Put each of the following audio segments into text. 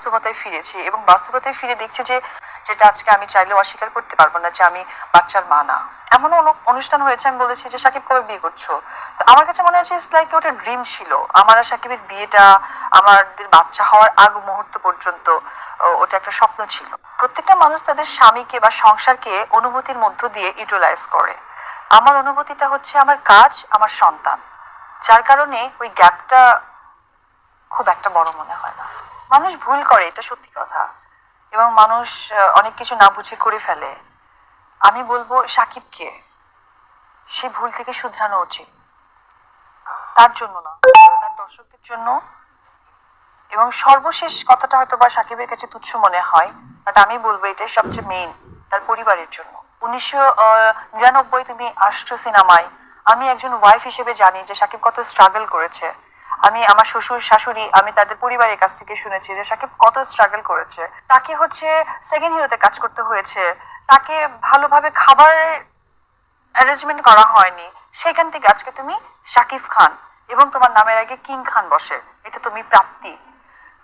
বাস্তবতায় ফিরেছি এবং বাস্তবতায় ফিরে দেখছি যে যেটা আজকে আমি চাইলেও অস্বীকার করতে পারবো না যে আমি বাচ্চার মা না। এমনও অনুষ্ঠান হয়েছে আমি বলেছি যে সাকিব কবে বিয়ে করছো, তো আমার কাছে মনে হচ্ছে ইটস লাইক ওটা ড্রিম ছিল। আমার আর সাকিবের বিয়েটা আমাদের বাচ্চা হওয়ার আগ মুহূর্ত পর্যন্ত ওটা একটা স্বপ্ন ছিল। প্রত্যেকটা মানুষ তাদের স্বামীকে বা সংসারকে অনুভূতির মধ্য দিয়ে ইউটিলাইজ করে। আমার অনুভূতিটা হচ্ছে আমার কাজ, আমার সন্তান, যার কারণে ওই গ্যাপটা খুব একটা বড় মনে হয় না। মানুষ ভুল করে, এটা সত্যি কথা, এবং মানুষ অনেক কিছু না বুঝে করে ফেলে। আমি বলবো সাকিবকে সে ভুল থেকে শুধরানো উচিত, তার জন্য না, তার দর্শকদের জন্য। এবং সর্বশেষ কথাটা হয়তো বা সাকিবের কাছে তুচ্ছ মনে হয়, বাট আমি বলবো এটাই সবচেয়ে মেইন, তার পরিবারের জন্য। 1999 তুমি আসছো সিনেমায়, আমি একজন ওয়াইফ হিসেবে জানি যে সাকিব কত স্ট্রাগল করেছে। আমি আমার শ্বশুর শাশুড়ি, আমি তাদের পরিবারের কাছ থেকে শুনেছি যে সাকিব কত স্ট্রাগল করেছে। তাকে হচ্ছে সেকেন্ড হিরোতে কাজ করতে হয়েছে, তাকে ভালোভাবে খাবার অ্যারেঞ্জমেন্ট করা হয়নি, সেখান থেকে আজকে তুমি শাকিব খান এবং তোমার নামের আগে কিং খান বসে, এটা তুমি প্রাপ্তি।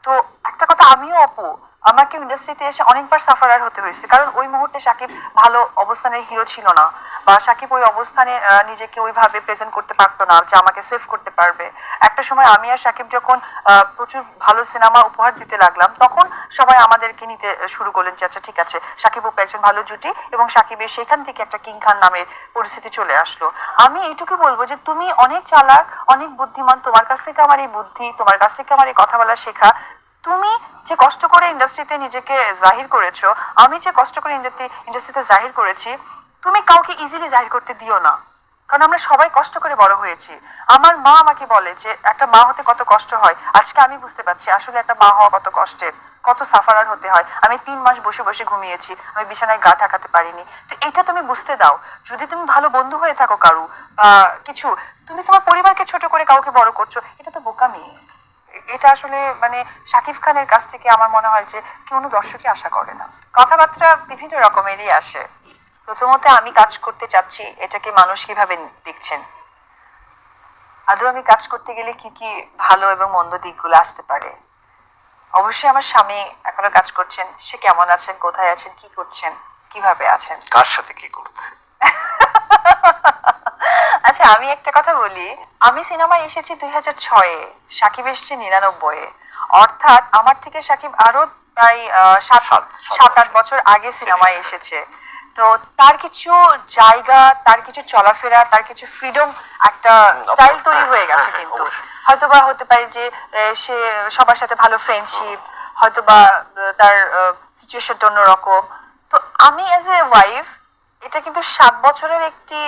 তো একটা কথা, আমিও অপু, আমাকে ইন্ডাস্ট্রিতে এসে অনেকবার সাফারার হতে হয়েছে, কারণ ওই মুহূর্তে সাকিব ভালো অবস্থানের হিরো ছিল না, বা সাকিব ওই অবস্থানে নিজেকে ওইভাবে প্রেজেন্ট করতে পারতো না যে আমাকে সেভ করতে পারবে। একটা সময় আমি আর সাকিব যখন প্রচুর ভালো সিনেমা উপহার দিতে লাগলাম, তখন সবাই আমাদেরকে নিতে শুরু করলেন যে আচ্ছা ঠিক আছে, সাকিব অপু একজন ভালো জুটি, এবং সাকিবের সেখান থেকে একটা কিং খান নামের পরিস্থিতি চলে আসলো। আমি এইটুকু বলবো যে তুমি অনেক চালাক, অনেক বুদ্ধিমান, তোমার কাছ থেকে আমার এই বুদ্ধি, তোমার কাছ থেকে আমার এই কথা বলা শেখা। তুমি যে কষ্ট করে ইন্ডাস্ট্রিতে নিজেকে জাহির করেছো, আমি যে কষ্ট করে ইন্ডাস্ট্রিতে জাহির করেছি, তুমি কাউকে ইজিলি জাহির করতে দিও না, কারণ আমরা সবাই কষ্ট করে বড় হয়েছি। আমার মা আমাকে বলে যে একটা মা হতে কত কষ্ট হয়, আজকে আমি বুঝতে পারছি আসলে একটা মা হওয়া কত কষ্টের, কত সাফারার হতে হয়। আমি 3 মাস বসে বসে ঘুমিয়েছি, আমি বিছানায় গা ঠাকাতে পারিনি। তো এটা তুমি বুঝতে দাও। যদি তুমি ভালো বন্ধু হয়ে থাকো কারু বা কিছু, তুমি তোমার পরিবারকে ছোট করে কাউকে বড় করছো, এটা তো বোকামি। এটা আসলে মানে শাকিব খানের কাছ থেকে আমার মনে হয় যে কোনো দর্শকই আশা করে না। কথাবার্তা বিভিন্ন রকমেরই আসে। প্রথমত আমি কাজ করতে চাচ্ছি, এটাকে মানুষ কিভাবে দেখছেন, আদৌ আমি কাজ করতে গেলে কি কি ভালো এবং মন্দ দিকগুলো আসতে পারে। অবশ্যই আমার স্বামী এখনো কাজ করছেন, সে কেমন আছেন, কোথায় আছেন, কি করছেন, কিভাবে আছেন, কার সাথে কি করছে। আচ্ছা আমি একটা কথা বলি, আমি সিনেমায় এসেছি 2006-এ, সাকিব এসেছে 99-এ, অর্থাৎ আমার থেকে সাকিব আরো প্রায় 7-8 বছর আগে সিনেমায় এসেছে। তো তার কিছু জায়গা, তার কিছু চলাফেরা, তার কিছু ফ্রিডম, একটা স্টাইল তৈরি হয়ে গেছে। কিন্তু হয়তোবা হতে পারে যে সে সবার সাথে ভালো ফ্রেন্ডশিপ, হয়তোবা তার সিচুয়েশনটা অন্যরকম। তো আমি অ্যাজ এ ওয়াইফ, এটা কিন্তু 7 বছরের একটি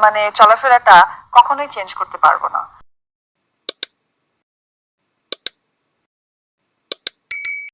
মানে চলাফেরাটা কখনোই চেঞ্জ করতে পারবো না।